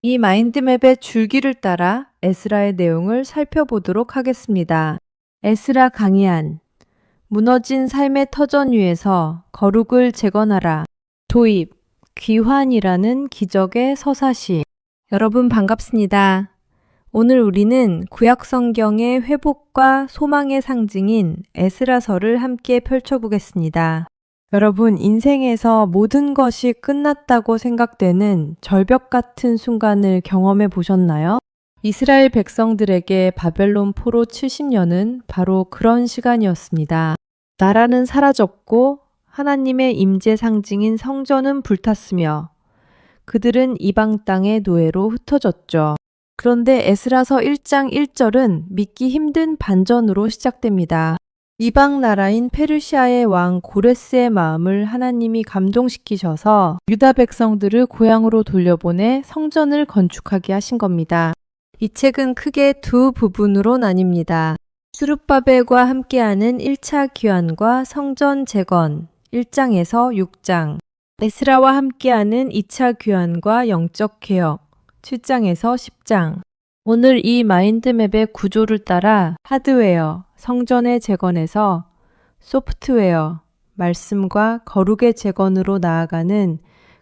이 마인드맵의 줄기를 따라 에스라의 내용을 살펴보도록 하겠습니다. 에스라 강의안, 무너진 삶의 터전 위에서 거룩을 재건하라. 도입, 귀환이라는 기적의 서사시. 여러분 반갑습니다. 오늘 우리는 구약 성경의 회복과 소망의 상징인 에스라서를 함께 펼쳐보겠습니다. 여러분, 인생에서 모든 것이 끝났다고 생각되는 절벽 같은 순간을 경험해 보셨나요? 이스라엘 백성들에게 바벨론 포로 70년은 바로 그런 시간이었습니다. 나라는 사라졌고 하나님의 임재 상징인 성전은 불탔으며 그들은 이방 땅의 노예로 흩어졌죠. 그런데 에스라서 1장 1절은 믿기 힘든 반전으로 시작됩니다. 이방 나라인 페르시아의 왕 고레스의 마음을 하나님이 감동시키셔서 유다 백성들을 고향으로 돌려보내 성전을 건축하게 하신 겁니다. 이 책은 크게 두 부분으로 나뉩니다. 스룹바벨과 함께하는 1차 귀환과 성전 재건 1장에서 6장, 에스라와 함께하는 2차 귀환과 영적 개혁 7장에서 10장. 오늘 이 마인드맵의 구조를 따라 하드웨어, 성전의 재건에서 소프트웨어, 말씀과 거룩의 재건으로 나아가는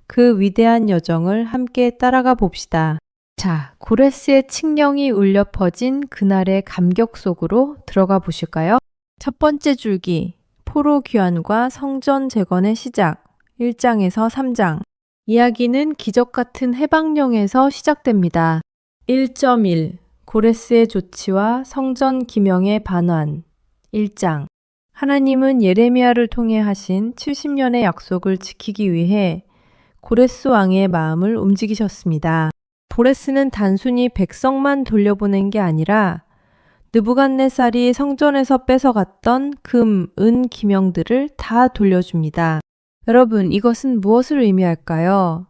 그 위대한 여정을 함께 따라가 봅시다. 자, 고레스의 칙령이 울려 퍼진 그날의 감격 속으로 들어가 보실까요? 첫 번째 줄기, 포로 귀환과 성전 재건의 시작, 1장에서 3장. 이야기는 기적 같은 해방령에서 시작됩니다. 1.1. 고레스의 조치와 성전 기명의 반환 1장. 하나님은 예레미야를 통해 하신 70년의 약속을 지키기 위해 고레스 왕의 마음을 움직이셨습니다. 고레스는 단순히 백성만 돌려보낸 게 아니라 느부갓네살이 성전에서 뺏어갔던 금, 은 기명들을 다 돌려줍니다. 여러분, 이것은 무엇을 의미할까요?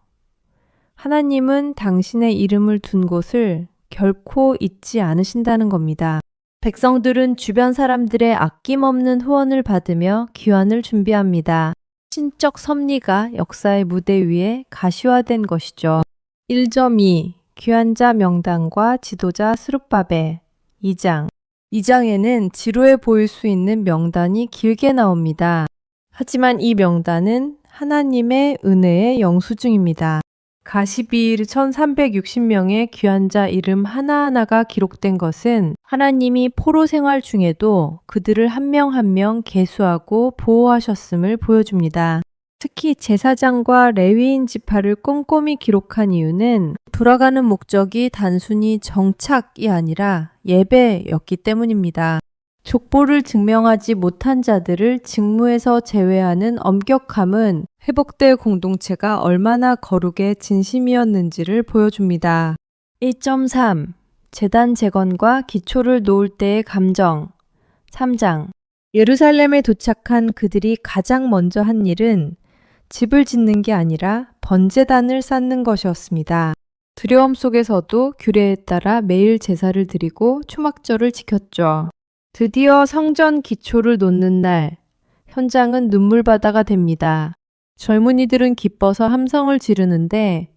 하나님은 당신의 이름을 둔 곳을 결코 잊지 않으신다는 겁니다. 백성들은 주변 사람들의 아낌없는 후원을 받으며 귀환을 준비합니다. 신적 섭리가 역사의 무대 위에 가시화된 것이죠. 1.2. 귀환자 명단과 지도자 스룹바벨 2장. 2장에는 지루해 보일 수 있는 명단이 길게 나옵니다. 하지만 이 명단은 하나님의 은혜의 영수증입니다. 가시비일 1360명의 귀환자 이름 하나하나가 기록된 것은 하나님이 포로 생활 중에도 그들을 한 명 한 명 계수하고 보호하셨음을 보여줍니다. 특히 제사장과 레위인 지파를 꼼꼼히 기록한 이유는 돌아가는 목적이 단순히 정착이 아니라 예배였기 때문입니다. 족보를 증명하지 못한 자들을 직무에서 제외하는 엄격함은 회복될 공동체가 얼마나 거룩의 진심이었는지를 보여줍니다. 1.3. 제단 재건과 기초를 놓을 때의 감정 3장. 예루살렘에 도착한 그들이 가장 먼저 한 일은 집을 짓는 게 아니라 번제단을 쌓는 것이었습니다. 두려움 속에서도 규례에 따라 매일 제사를 드리고 초막절을 지켰죠. 드디어 성전 기초를 놓는 날, 현장은 눈물바다가 됩니다. 젊은이들은 기뻐서 함성을 지르는데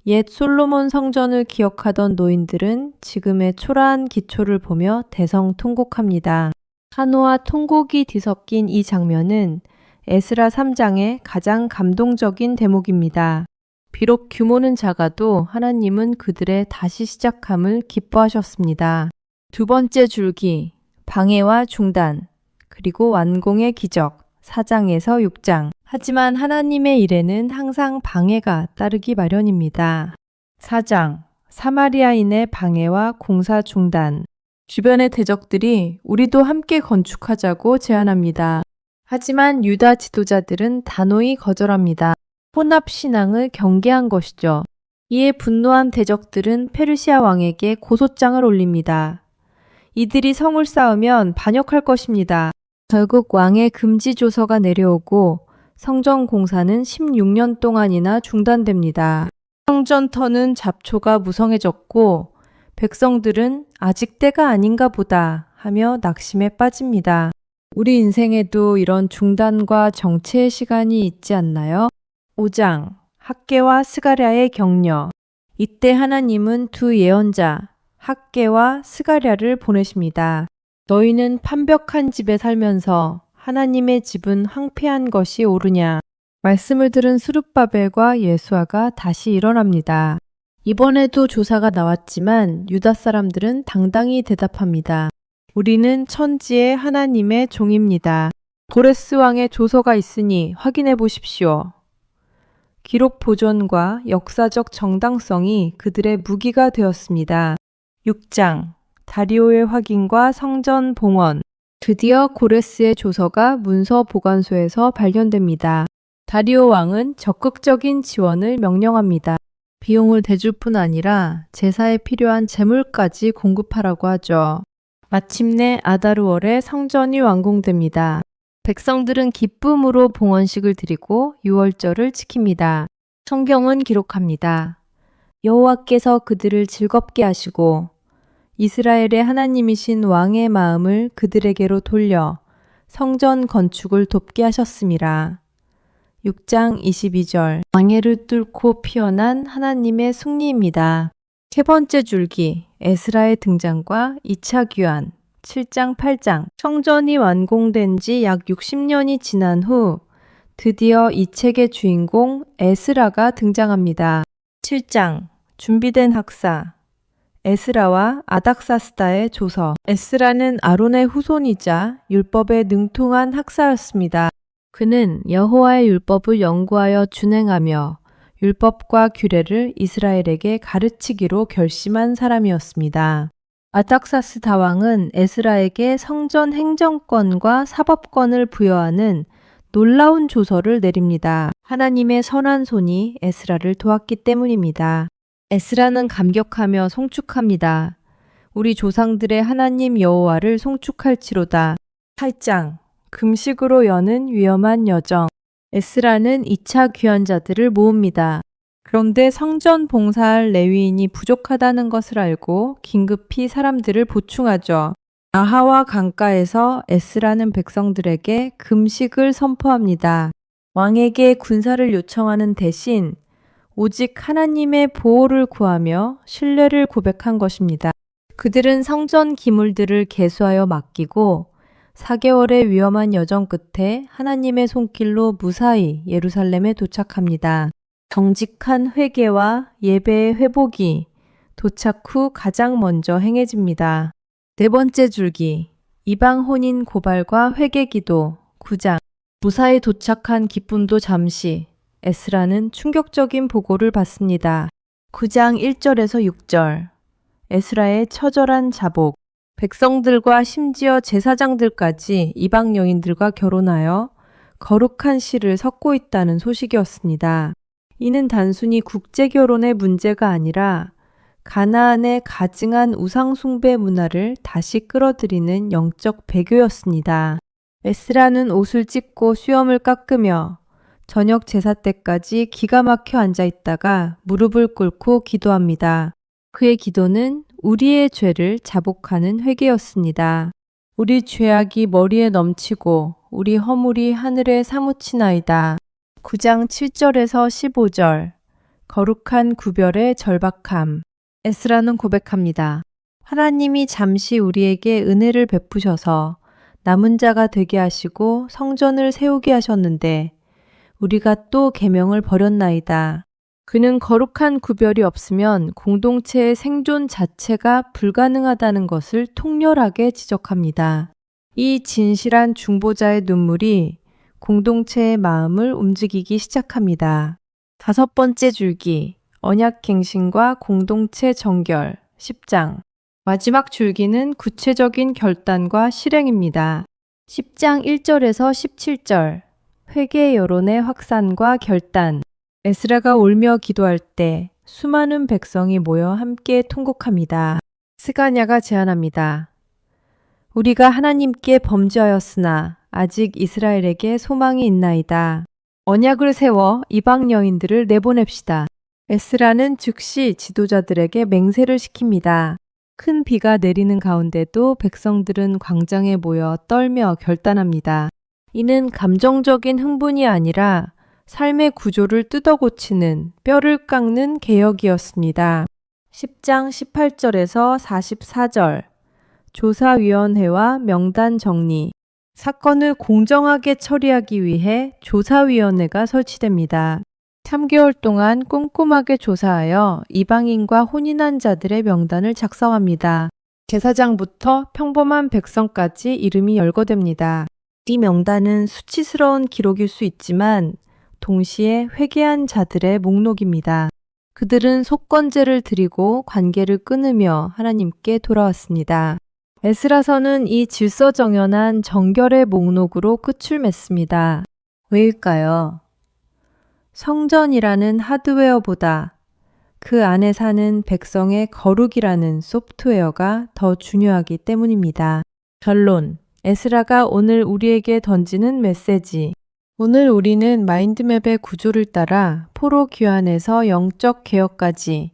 옛 솔로몬 성전을 기억하던 노인들은 지금의 초라한 기초를 보며 대성통곡합니다. 한호와 통곡이 뒤섞인 이 장면은 에스라 3장의 가장 감동적인 대목입니다. 비록 규모는 작아도 하나님은 그들의 다시 시작함을 기뻐하셨습니다. 두 번째 줄기, 방해와 중단, 그리고 완공의 기적, 4장에서 6장. 하지만 하나님의 일에는 항상 방해가 따르기 마련입니다. 4장, 사마리아인의 방해와 공사 중단. 주변의 대적들이 우리도 함께 건축하자고 제안합니다. 하지만 유다 지도자들은 단호히 거절합니다. 혼합신앙을 경계한 것이죠. 이에 분노한 대적들은 페르시아 왕에게 고소장을 올립니다. 이들이 성을 쌓으면 반역할 것입니다. 결국 왕의 금지 조서가 내려오고 성전 공사는 16년 동안이나 중단됩니다. 성전터는 잡초가 무성해졌고 백성들은 아직 때가 아닌가 보다 하며 낙심에 빠집니다. 우리 인생에도 이런 중단과 정체의 시간이 있지 않나요? 5장, 학개와 스가랴의 격려. 이때 하나님은 두 예언자 학개와 스가랴를 보내십니다. 너희는 판벽한 집에 살면서 하나님의 집은 황폐한 것이 옳으냐. 말씀을 들은 스룹바벨과 예수아가 다시 일어납니다. 이번에도 조사가 나왔지만 유다 사람들은 당당히 대답합니다. 우리는 천지의 하나님의 종입니다. 고레스 왕의 조서가 있으니 확인해 보십시오. 기록 보존과 역사적 정당성이 그들의 무기가 되었습니다. 6장 다리오의 확인과 성전 봉헌. 드디어 고레스의 조서가 문서 보관소에서 발견됩니다. 다리오 왕은 적극적인 지원을 명령합니다. 비용을 대줄 뿐 아니라 제사에 필요한 재물까지 공급하라고 하죠. 마침내 아다르월에 성전이 완공됩니다. 백성들은 기쁨으로 봉헌식을 드리고 유월절을 지킵니다. 성경은 기록합니다. 여호와께서 그들을 즐겁게 하시고 이스라엘의 하나님이신 왕의 마음을 그들에게로 돌려 성전 건축을 돕게 하셨습니다. 6장 22절 광해를 뚫고 피어난 하나님의 승리입니다. 세 번째 줄기 에스라의 등장과 2차 귀환 7장 8장 성전이 완공된 지 약 60년이 지난 후 드디어 이 책의 주인공 에스라가 등장합니다. 7장 준비된 학사 에스라와 아닥사스다의 조서. 에스라는 아론의 후손이자 율법에 능통한 학사였습니다. 그는 여호와의 율법을 연구하여 준행하며 율법과 규례를 이스라엘에게 가르치기로 결심한 사람이었습니다. 아닥사스다 왕은 에스라에게 성전 행정권과 사법권을 부여하는 놀라운 조서를 내립니다. 하나님의 선한 손이 에스라를 도왔기 때문입니다. 에스라는 감격하며 송축합니다. 우리 조상들의 하나님 여호와를 송축할지로다. 8장 금식으로 여는 위험한 여정. 에스라는 2차 귀환자들을 모읍니다. 그런데 성전 봉사할 레위인이 부족하다는 것을 알고 긴급히 사람들을 보충하죠. 아하와 강가에서 에스라는 백성들에게 금식을 선포합니다. 왕에게 군사를 요청하는 대신 오직 하나님의 보호를 구하며 신뢰를 고백한 것입니다. 그들은 성전 기물들을 계수하여 맡기고 4개월의 위험한 여정 끝에 하나님의 손길로 무사히 예루살렘에 도착합니다. 정직한 회개와 예배의 회복이 도착 후 가장 먼저 행해집니다. 네 번째 줄기, 이방 혼인 고발과 회개기도 9장. 무사히 도착한 기쁨도 잠시, 에스라는 충격적인 보고를 받습니다. 9장 1절에서 6절. 에스라의 처절한 자복. 백성들과 심지어 제사장들까지 이방 여인들과 결혼하여 거룩한 시를 섞고 있다는 소식이었습니다. 이는 단순히 국제결혼의 문제가 아니라 가나안의 가증한 우상숭배 문화를 다시 끌어들이는 영적 배교였습니다. 에스라는 옷을 찢고 수염을 깎으며 저녁 제사 때까지 기가 막혀 앉아 있다가 무릎을 꿇고 기도합니다. 그의 기도는 우리의 죄를 자복하는 회개였습니다. 우리 죄악이 머리에 넘치고 우리 허물이 하늘에 사무치나이다. 9장 7절에서 15절. 거룩한 구별의 절박함. 에스라는 고백합니다. 하나님이 잠시 우리에게 은혜를 베푸셔서 남은 자가 되게 하시고 성전을 세우게 하셨는데 우리가 또 계명을 버렸나이다. 그는 거룩한 구별이 없으면 공동체의 생존 자체가 불가능하다는 것을 통렬하게 지적합니다. 이 진실한 중보자의 눈물이 공동체의 마음을 움직이기 시작합니다. 다섯 번째 줄기, 언약갱신과 공동체 정결 10장. 마지막 줄기는 구체적인 결단과 실행입니다. 10장 1절에서 17절. 회개 여론의 확산과 결단. 에스라가 울며 기도할 때 수많은 백성이 모여 함께 통곡합니다. 스가냐가 제안합니다. 우리가 하나님께 범죄하였으나 아직 이스라엘에게 소망이 있나이다. 언약을 세워 이방 여인들을 내보냅시다. 에스라는 즉시 지도자들에게 맹세를 시킵니다. 큰 비가 내리는 가운데도 백성들은 광장에 모여 떨며 결단합니다. 이는 감정적인 흥분이 아니라 삶의 구조를 뜯어고치는 뼈를 깎는 개혁이었습니다. 10장 18절에서 44절 조사위원회와 명단 정리 사건을 공정하게 처리하기 위해 조사위원회가 설치됩니다. 3개월 동안 꼼꼼하게 조사하여 이방인과 혼인한 자들의 명단을 작성합니다. 제사장부터 평범한 백성까지 이름이 열거됩니다. 이 명단은 수치스러운 기록일 수 있지만 동시에 회개한 자들의 목록입니다. 그들은 속건제를 드리고 관계를 끊으며 하나님께 돌아왔습니다. 에스라서는 이 질서정연한 정결의 목록으로 끝을 맺습니다. 왜일까요? 성전이라는 하드웨어보다 그 안에 사는 백성의 거룩이라는 소프트웨어가 더 중요하기 때문입니다. 결론. 에스라가 오늘 우리에게 던지는 메시지. 오늘 우리는 마인드맵의 구조를 따라 포로 귀환에서 영적 개혁까지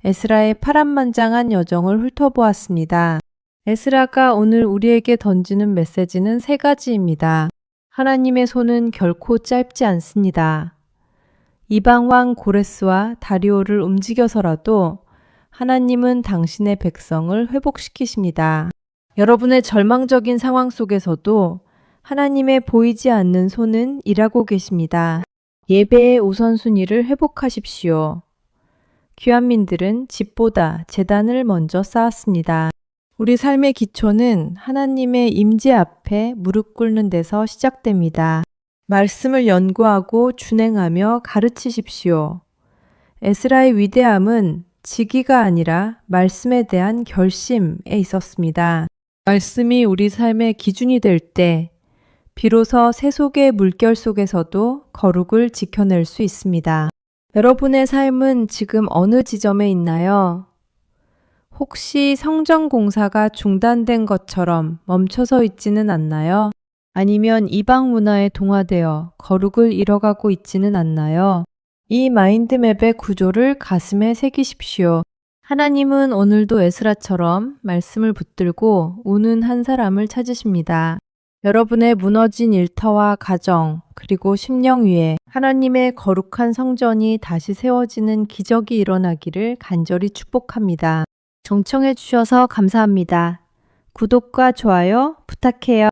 에스라의 파란만장한 여정을 훑어보았습니다. 에스라가 오늘 우리에게 던지는 메시지는 3가지입니다. 하나님의 손은 결코 짧지 않습니다. 이방왕 고레스와 다리오를 움직여서라도 하나님은 당신의 백성을 회복시키십니다. 여러분의 절망적인 상황 속에서도 하나님의 보이지 않는 손은 일하고 계십니다. 예배의 우선순위를 회복하십시오. 귀환민들은 집보다 제단을 먼저 쌓았습니다. 우리 삶의 기초는 하나님의 임재 앞에 무릎 꿇는 데서 시작됩니다. 말씀을 연구하고 준행하며 가르치십시오. 에스라의 위대함은 직위가 아니라 말씀에 대한 결심에 있었습니다. 말씀이 우리 삶의 기준이 될 때 비로소 세속의 물결 속에서도 거룩을 지켜낼 수 있습니다. 여러분의 삶은 지금 어느 지점에 있나요? 혹시 성전 공사가 중단된 것처럼 멈춰서 있지는 않나요? 아니면 이방 문화에 동화되어 거룩을 잃어가고 있지는 않나요? 이 마인드맵의 구조를 가슴에 새기십시오. 하나님은 오늘도 에스라처럼 말씀을 붙들고 우는 한 사람을 찾으십니다. 여러분의 무너진 일터와 가정, 그리고 심령 위에 하나님의 거룩한 성전이 다시 세워지는 기적이 일어나기를 간절히 축복합니다. 정청해 주셔서 감사합니다. 구독과 좋아요 부탁해요.